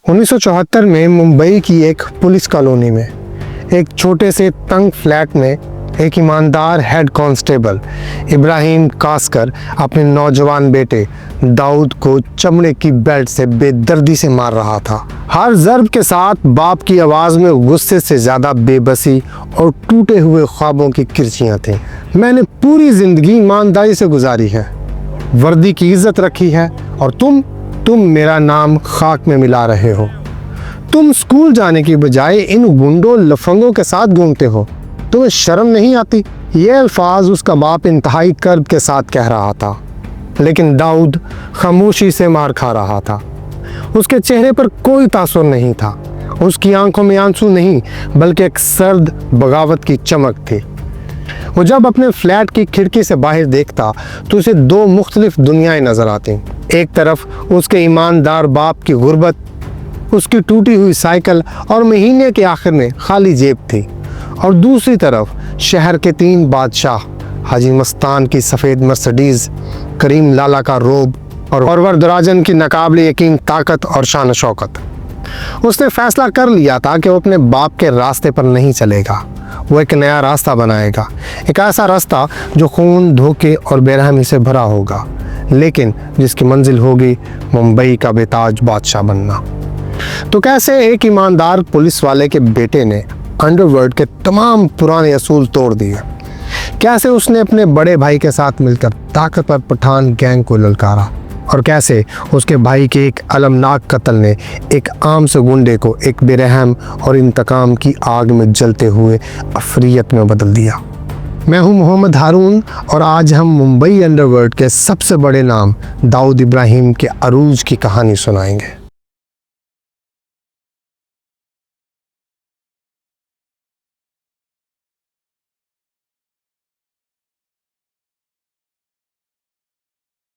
1974 में मुंबई की एक पुलिस कॉलोनी में एक छोटे से तंग फ्लैट में एक ईमानदार हेड कांस्टेबल इब्राहिम कासकर अपने नौजवान बेटे दाऊद को चमड़े की बेल्ट से बेदर्दी से मार रहा था। हर ज़र्ब के साथ बाप की आवाज़ में गुस्से से ज़्यादा बेबसी और टूटे हुए ख्वाबों की किरचियाँ थीं। मैंने पूरी ज़िंदगी ईमानदारी से गुजारी है, वर्दी की इज्जत रखी है, और तुम मेरा नाम खाक में मिला रहे हो। तुम स्कूल जाने की बजाय इन गुंडों लफंगों के साथ घूमते हो। तुम्हें शर्म नहीं आती? ये अल्फाज उसका बाप इंतहाई कर्ब के साथ कह रहा था, लेकिन दाऊद खामोशी से मार खा रहा था। उसके चेहरे पर कोई तासुर नहीं था, उसकी आंखों में आंसू नहीं बल्कि एक सर्द बगावत की चमक थी। वो जब अपने फ्लैट की खिड़की से बाहर देखता तो उसे दो मुख्तलिफ दुनियाएं नजर आती। एक तरफ उसके ईमानदार बाप की गुर्बत, उसकी टूटी हुई साइकिल और महीने के आखिर में खाली जेब थी, और दूसरी तरफ शहर के तीन बादशाह, हाजी मस्तान की सफ़ेद मर्सिडीज़, करीम लाला का रोब और वरदराजन की नाकाबिले यकीन ताकत और शान शौकत। उसने फैसला कर लिया था कि वो अपने बाप के रास्ते पर नहीं चलेगा। वो एक नया रास्ता बनाएगा, एक ऐसा रास्ता जो खून, धोखे और बेरहमी से भरा होगा, लेकिन जिसकी मंजिल होगी मुंबई का बेताज बादशाह बनना। तो कैसे एक ईमानदार पुलिस वाले के बेटे ने अंडरवर्ल्ड के तमाम पुराने असूल तोड़ दिए? कैसे उसने अपने बड़े भाई के साथ मिलकर ताकतवर पठान गैंग को ललकारा? और कैसे उसके भाई के एक अलमनाक कत्ल ने एक आम से गुंडे को एक बेरहम और इंतकाम की आग में जलते हुए अफरियत में बदल दिया? मैं हूं मोहम्मद हारून, और आज हम मुंबई अंडरवर्ल्ड के सबसे बड़े नाम दाऊद इब्राहिम के अरूज की कहानी सुनाएंगे।